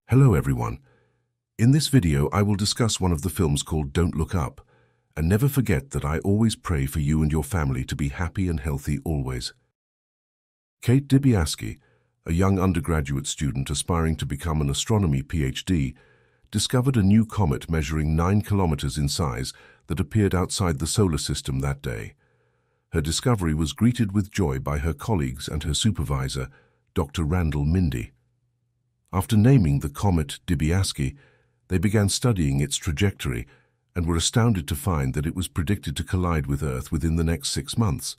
Hello everyone. In this video I will discuss one of the films called Don't Look Up, and never forget that I always pray for you and your family to be happy and healthy always. Kate Dibiasky, a young undergraduate student aspiring to become an astronomy PhD, discovered a new comet measuring 9 kilometers in size that appeared outside the solar system that day. Her discovery was greeted with joy by her colleagues and her supervisor, Dr. Mindy. After naming the comet Dibiasky, they began studying its trajectory and were astounded to find that it was predicted to collide with Earth within the next 6 months.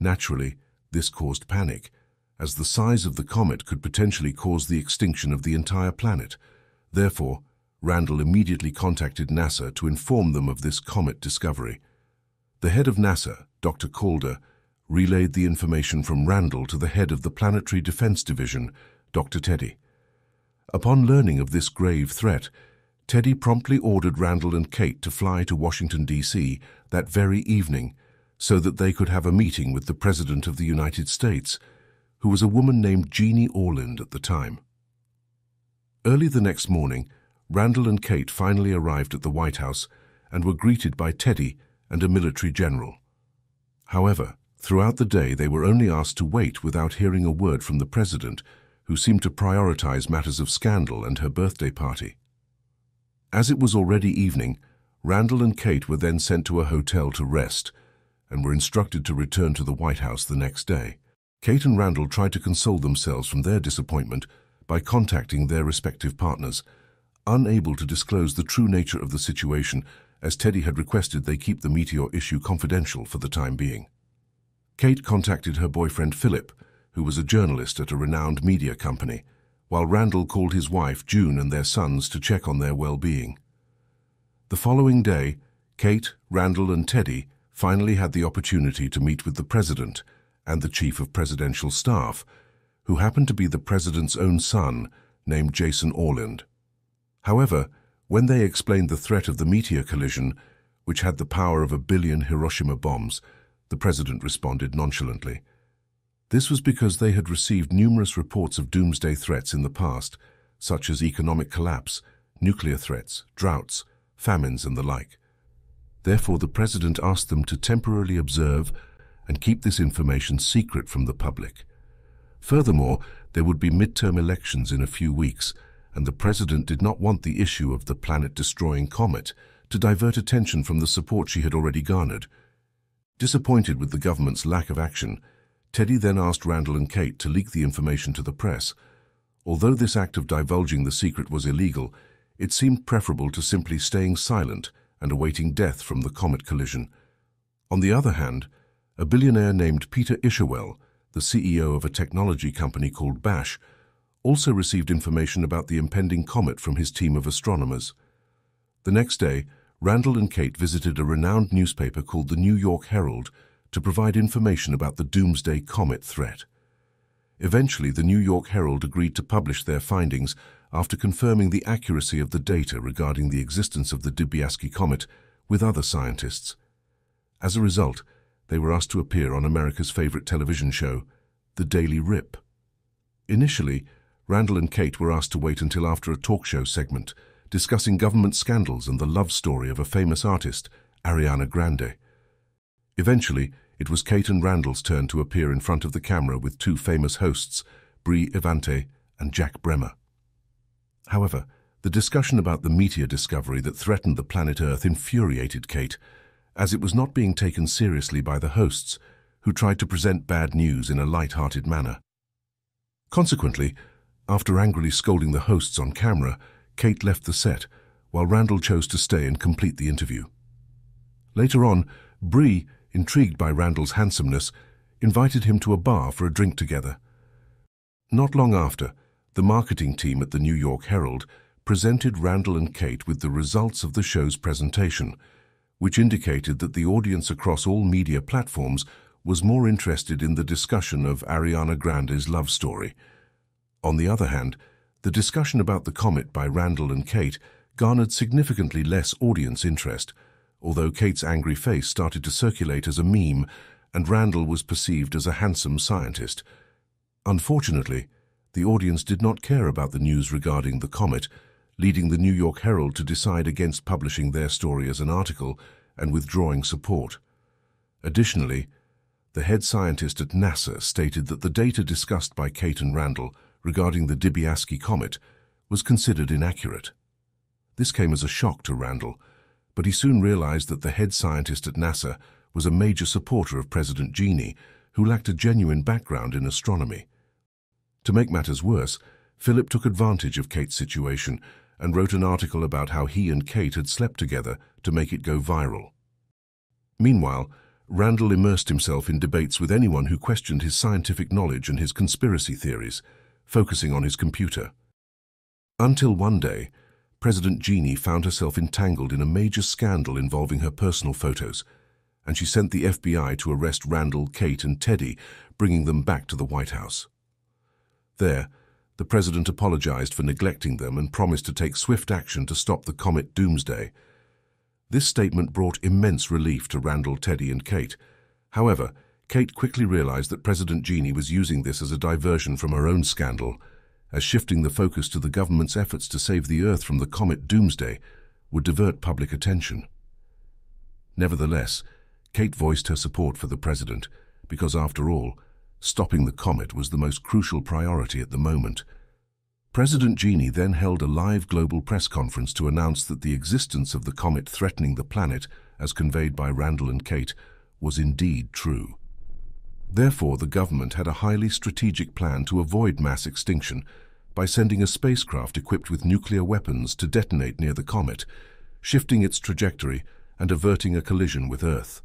Naturally, this caused panic, as the size of the comet could potentially cause the extinction of the entire planet. Therefore, Randall immediately contacted NASA to inform them of this comet discovery. The head of NASA, Dr. Calder, relayed the information from Randall to the head of the Planetary Defense Division, Dr. Teddy. Upon learning of this grave threat, Teddy promptly ordered Randall and Kate to fly to Washington, D.C. that very evening so that they could have a meeting with the President of the United States, who was a woman named Jeannie Orland at the time. Early the next morning, Randall and Kate finally arrived at the White House and were greeted by Teddy and a military general. However, throughout the day they were only asked to wait without hearing a word from the President, who seemed to prioritize matters of scandal and her birthday party. As it was already evening, Randall and Kate were then sent to a hotel to rest and were instructed to return to the White House the next day. Kate and Randall tried to console themselves from their disappointment by contacting their respective partners, unable to disclose the true nature of the situation, as Teddy had requested they keep the meteor issue confidential for the time being. Kate contacted her boyfriend Philip, who was a journalist at a renowned media company, while Randall called his wife June and their sons to check on their well-being. The following day, Kate, Randall and Teddy finally had the opportunity to meet with the President and the Chief of Presidential Staff, who happened to be the President's own son, named Jason Orland. However, when they explained the threat of the meteor collision, which had the power of 1 billion Hiroshima bombs, the President responded nonchalantly. This was because they had received numerous reports of doomsday threats in the past, such as economic collapse, nuclear threats, droughts, famines, and the like. Therefore, the President asked them to temporarily observe and keep this information secret from the public. Furthermore, there would be midterm elections in a few weeks, and the President did not want the issue of the planet-destroying comet to divert attention from the support she had already garnered. Disappointed with the government's lack of action, Teddy then asked Randall and Kate to leak the information to the press. Although this act of divulging the secret was illegal, it seemed preferable to simply staying silent and awaiting death from the comet collision. On the other hand, a billionaire named Peter Ishawell, the CEO of a technology company called Bash, also received information about the impending comet from his team of astronomers. The next day, Randall and Kate visited a renowned newspaper called the New York Herald to provide information about the doomsday comet threat. Eventually, the New York Herald agreed to publish their findings after confirming the accuracy of the data regarding the existence of the Dibiasky comet with other scientists. As a result, they were asked to appear on America's favorite television show, The Daily Rip. Initially, Randall and Kate were asked to wait until after a talk show segment discussing government scandals and the love story of a famous artist, Ariana Grande. Eventually, it was Kate and Randall's turn to appear in front of the camera with two famous hosts, Brie Evante and Jack Bremer. However, the discussion about the meteor discovery that threatened the planet Earth infuriated Kate, as it was not being taken seriously by the hosts, who tried to present bad news in a light-hearted manner. Consequently, after angrily scolding the hosts on camera, Kate left the set, while Randall chose to stay and complete the interview. Later on, Brie, intrigued by Randall's handsomeness, invited him to a bar for a drink together. Not long after, the marketing team at the New York Herald presented Randall and Kate with the results of the show's presentation, which indicated that the audience across all media platforms was more interested in the discussion of Ariana Grande's love story. On the other hand, the discussion about the comet by Randall and Kate garnered significantly less audience interest, although Kate's angry face started to circulate as a meme and Randall was perceived as a handsome scientist. Unfortunately, The audience did not care about the news regarding the comet, leading the New York Herald to decide against publishing their story as an article and withdrawing support. Additionally, the head scientist at NASA stated that the data discussed by Kate and Randall regarding the Dibiasky comet was considered inaccurate. This came as a shock to Randall, but he soon realized that the head scientist at NASA was a major supporter of President Genie, who lacked a genuine background in astronomy. To make matters worse, Philip took advantage of Kate's situation and wrote an article about how he and Kate had slept together to make it go viral. Meanwhile, Randall immersed himself in debates with anyone who questioned his scientific knowledge and his conspiracy theories, focusing on his computer. Until one day, President Genie found herself entangled in a major scandal involving her personal photos, and she sent the FBI to arrest Randall, Kate, and Teddy, bringing them back to the White House. There, the president apologized for neglecting them and promised to take swift action to stop the comet doomsday. This statement brought immense relief to Randall, Teddy, and Kate. However, Kate quickly realized that President Genie was using this as a diversion from her own scandal, as shifting the focus to the government's efforts to save the Earth from the comet doomsday would divert public attention. Nevertheless, Kate voiced her support for the president because, after all, stopping the comet was the most crucial priority at the moment. President Genie then held a live global press conference to announce that the existence of the comet threatening the planet, as conveyed by Randall and Kate, was indeed true. Therefore, the government had a highly strategic plan to avoid mass extinction by sending a spacecraft equipped with nuclear weapons to detonate near the comet, shifting its trajectory and averting a collision with Earth.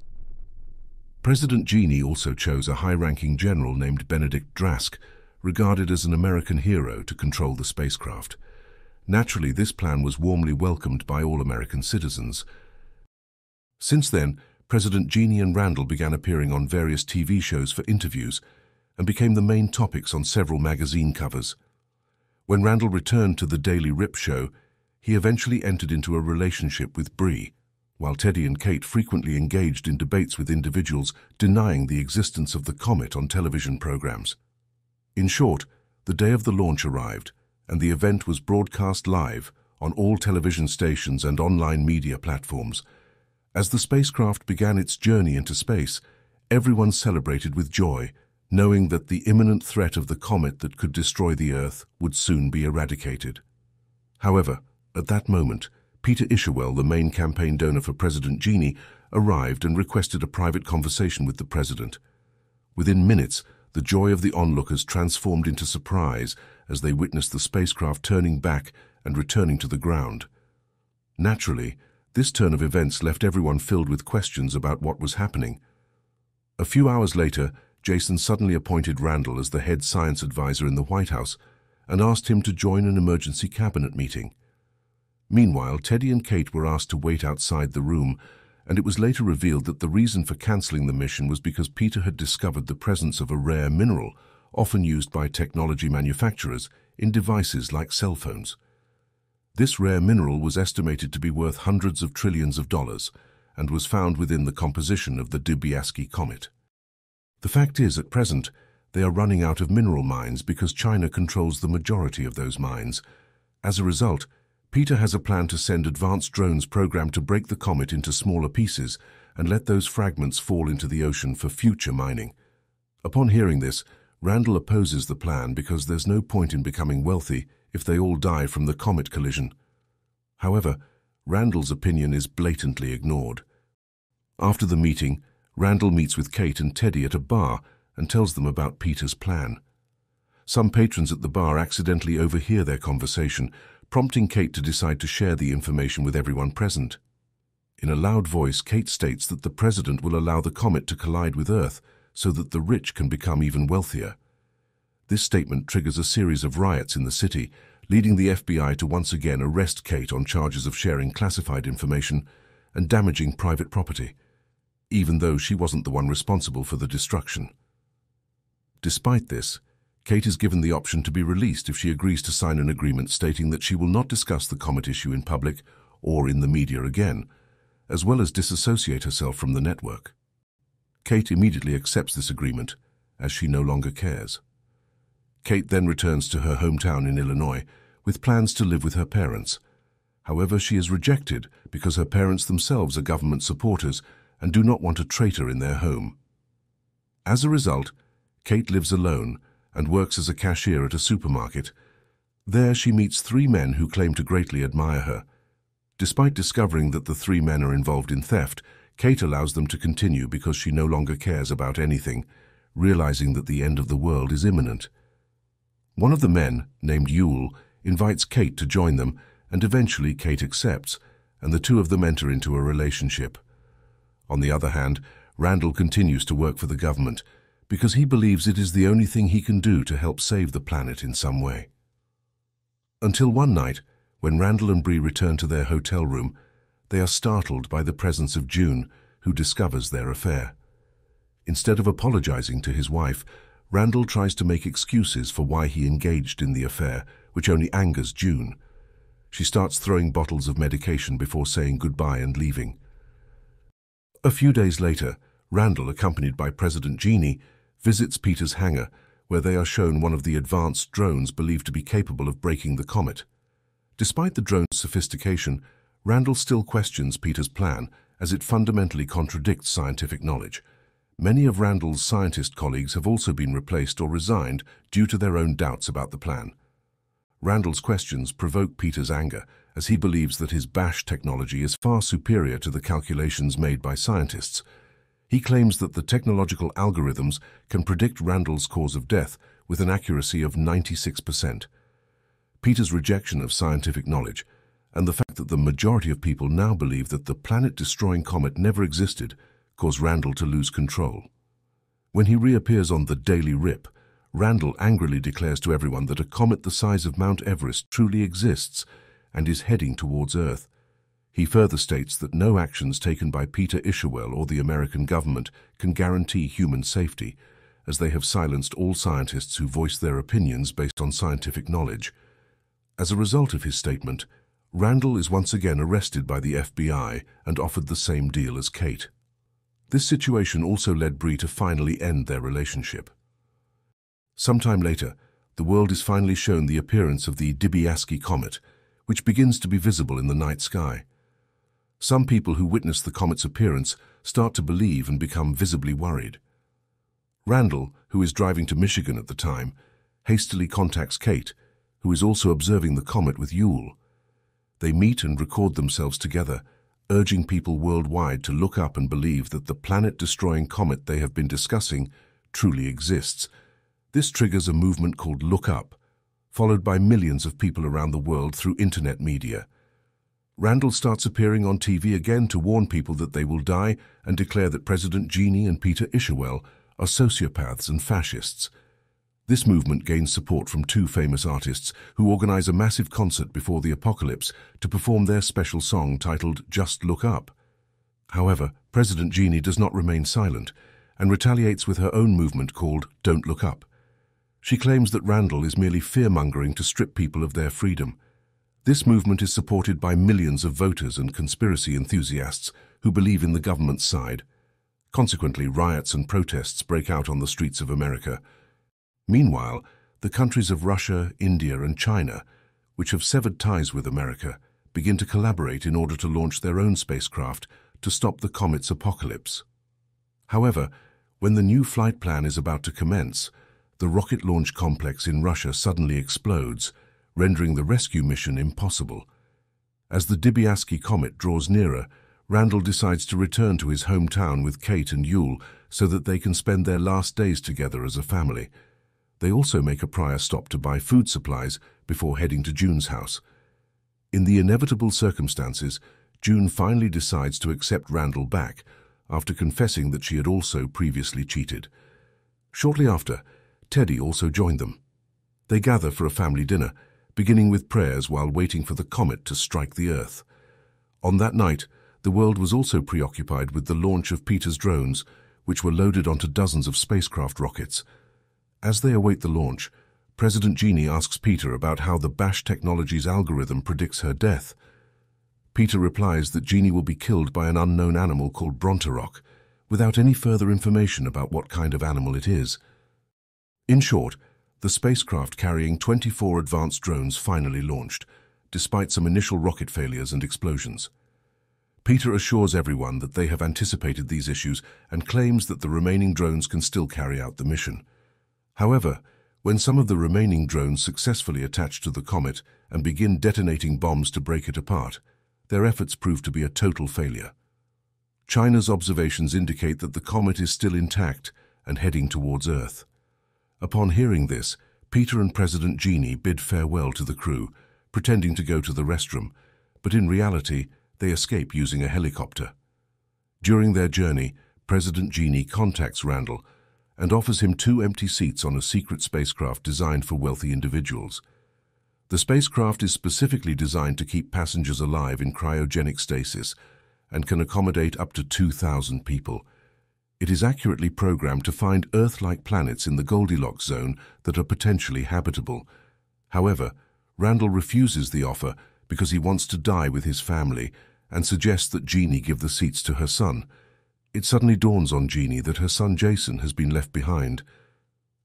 President Genie also chose a high-ranking general named Benedict Drask, regarded as an American hero, to control the spacecraft. Naturally, this plan was warmly welcomed by all American citizens. Since then, President Genie and Randall began appearing on various TV shows for interviews and became the main topics on several magazine covers. When Randall returned to the Daily Rip show, he eventually entered into a relationship with Bree, while Teddy and Kate frequently engaged in debates with individuals denying the existence of the comet on television programs. In short, the day of the launch arrived, and the event was broadcast live on all television stations and online media platforms. As the spacecraft began its journey into space, everyone celebrated with joy, knowing that the imminent threat of the comet that could destroy the Earth would soon be eradicated. However, at that moment, Peter Isherwell, the main campaign donor for President Genie, arrived and requested a private conversation with the president. Within minutes, the joy of the onlookers transformed into surprise as they witnessed the spacecraft turning back and returning to the ground. Naturally, this turn of events left everyone filled with questions about what was happening. A few hours later, Jason suddenly appointed Randall as the head science advisor in the White House and asked him to join an emergency cabinet meeting. Meanwhile, Teddy and Kate were asked to wait outside the room, and it was later revealed that the reason for cancelling the mission was because Peter had discovered the presence of a rare mineral, often used by technology manufacturers, in devices like cell phones. This rare mineral was estimated to be worth hundreds of trillions of dollars and was found within the composition of the Dibiasky comet. The fact is, at present, they are running out of mineral mines because China controls the majority of those mines. As a result, Peter has a plan to send advanced drones programmed to break the comet into smaller pieces and let those fragments fall into the ocean for future mining. Upon hearing this, Randall opposes the plan because there's no point in becoming wealthy if they all die from the comet collision. However, Randall's opinion is blatantly ignored. After the meeting, Randall meets with Kate and Teddy at a bar and tells them about Peter's plan. Some patrons at the bar accidentally overhear their conversation, prompting Kate to decide to share the information with everyone present. In a loud voice, Kate states that the president will allow the comet to collide with Earth so that the rich can become even wealthier. This statement triggers a series of riots in the city, leading the FBI to once again arrest Kate on charges of sharing classified information and damaging private property, even though she wasn't the one responsible for the destruction. Despite this, Kate is given the option to be released if she agrees to sign an agreement stating that she will not discuss the comet issue in public or in the media again, as well as disassociate herself from the network. Kate immediately accepts this agreement, as she no longer cares. Kate then returns to her hometown in Illinois with plans to live with her parents. However, she is rejected because her parents themselves are government supporters and do not want a traitor in their home. As a result, Kate lives alone and works as a cashier at a supermarket. There she meets three men who claim to greatly admire her. Despite discovering that the three men are involved in theft, Kate allows them to continue because she no longer cares about anything, realizing that the end of the world is imminent. One of the men, named Yule, invites Kate to join them, and eventually Kate accepts, and the two of them enter into a relationship. On the other hand, Randall continues to work for the government because he believes it is the only thing he can do to help save the planet in some way. Until one night, when Randall and Bree return to their hotel room, they are startled by the presence of June, who discovers their affair. Instead of apologizing to his wife, Randall tries to make excuses for why he engaged in the affair, which only angers June. She starts throwing bottles of medication before saying goodbye and leaving. A few days later, Randall, accompanied by President Jeannie, visits Peter's hangar, where they are shown one of the advanced drones believed to be capable of breaking the comet. Despite the drone's sophistication, Randall still questions Peter's plan, as it fundamentally contradicts scientific knowledge. Many of Randall's scientist colleagues have also been replaced or resigned due to their own doubts about the plan. Randall's questions provoke Peter's anger, as he believes that his BASH technology is far superior to the calculations made by scientists. He claims that the technological algorithms can predict Randall's cause of death with an accuracy of 96%. Peter's rejection of scientific knowledge, and the fact that the majority of people now believe that the planet-destroying comet never existed, cause Randall to lose control. When he reappears on the Daily Rip, Randall angrily declares to everyone that a comet the size of Mount Everest truly exists and is heading towards Earth. He further states that no actions taken by Peter Ishawel or the American government can guarantee human safety, as they have silenced all scientists who voice their opinions based on scientific knowledge. As a result of his statement, Randall is once again arrested by the FBI and offered the same deal as Kate. This situation also led Bree to finally end their relationship. Sometime later, the world is finally shown the appearance of the Dibiaski comet, which begins to be visible in the night sky. Some people who witness the comet's appearance start to believe and become visibly worried. Randall, who is driving to Michigan at the time, hastily contacts Kate, who is also observing the comet with Yule. They meet and record themselves together, urging people worldwide to look up and believe that the planet-destroying comet they have been discussing truly exists. This triggers a movement called Look Up, followed by millions of people around the world through internet media. Randall starts appearing on TV again to warn people that they will die and declare that President Jeannie and Peter Ishawel are sociopaths and fascists. This movement gains support from two famous artists who organize a massive concert before the apocalypse to perform their special song titled Just Look Up. However, President Jeannie does not remain silent and retaliates with her own movement called Don't Look Up. She claims that Randall is merely fear-mongering to strip people of their freedom. This movement is supported by millions of voters and conspiracy enthusiasts who believe in the government's side. Consequently, riots and protests break out on the streets of America. Meanwhile, the countries of Russia, India, and China, which have severed ties with America, begin to collaborate in order to launch their own spacecraft to stop the comet's apocalypse. However, when the new flight plan is about to commence, the rocket launch complex in Russia suddenly explodes, rendering the rescue mission impossible. As the Dibiaski comet draws nearer, Randall decides to return to his hometown with Kate and Yule so that they can spend their last days together as a family. They also make a prior stop to buy food supplies before heading to June's house. In the inevitable circumstances, June finally decides to accept Randall back after confessing that she had also previously cheated. Shortly after, Teddy also joined them. They gather for a family dinner, beginning with prayers while waiting for the comet to strike the Earth. On that night, the world was also preoccupied with the launch of Peter's drones, which were loaded onto dozens of spacecraft rockets. As they await the launch, President Jeannie asks Peter about how the BASH technology's algorithm predicts her death. Peter replies that Jeannie will be killed by an unknown animal called Bronteroc, without any further information about what kind of animal it is. In short, The spacecraft carrying 24 advanced drones finally launched, despite some initial rocket failures and explosions. Peter assures everyone that they have anticipated these issues and claims that the remaining drones can still carry out the mission. However, when some of the remaining drones successfully attach to the comet and begin detonating bombs to break it apart, their efforts prove to be a total failure. China's observations indicate that the comet is still intact and heading towards Earth. Upon hearing this, Peter and President Genie bid farewell to the crew, pretending to go to the restroom, but in reality, they escape using a helicopter. During their journey, President Genie contacts Randall and offers him 2 empty seats on a secret spacecraft designed for wealthy individuals. The spacecraft is specifically designed to keep passengers alive in cryogenic stasis and can accommodate up to 2,000 people. It is accurately programmed to find Earth-like planets in the Goldilocks zone that are potentially habitable. However, Randall refuses the offer because he wants to die with his family and suggests that Genie give the seats to her son. It suddenly dawns on Genie that her son Jason has been left behind.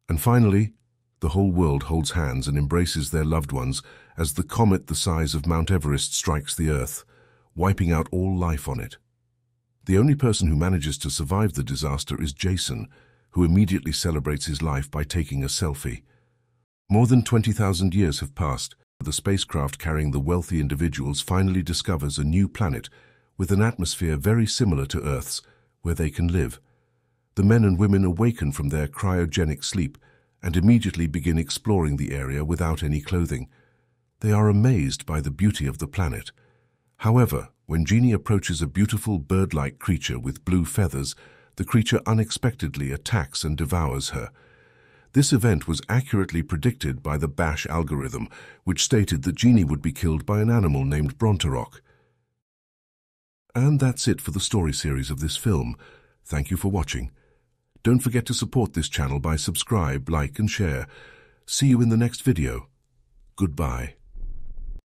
And finally, the whole world holds hands and embraces their loved ones as the comet the size of Mount Everest strikes the Earth, wiping out all life on it. The only person who manages to survive the disaster is Jason, who immediately celebrates his life by taking a selfie. More than 20,000 years have passed. The spacecraft carrying the wealthy individuals finally discovers a new planet with an atmosphere very similar to Earth's, where they can live. The men and women awaken from their cryogenic sleep and immediately begin exploring the area without any clothing. They are amazed by the beauty of the planet. However, when Genie approaches a beautiful bird-like creature with blue feathers, the creature unexpectedly attacks and devours her. This event was accurately predicted by the Bash algorithm, which stated that Genie would be killed by an animal named Bronterok. And that's it for the story series of this film. Thank you for watching. Don't forget to support this channel by subscribe, like and share. See you in the next video. Goodbye.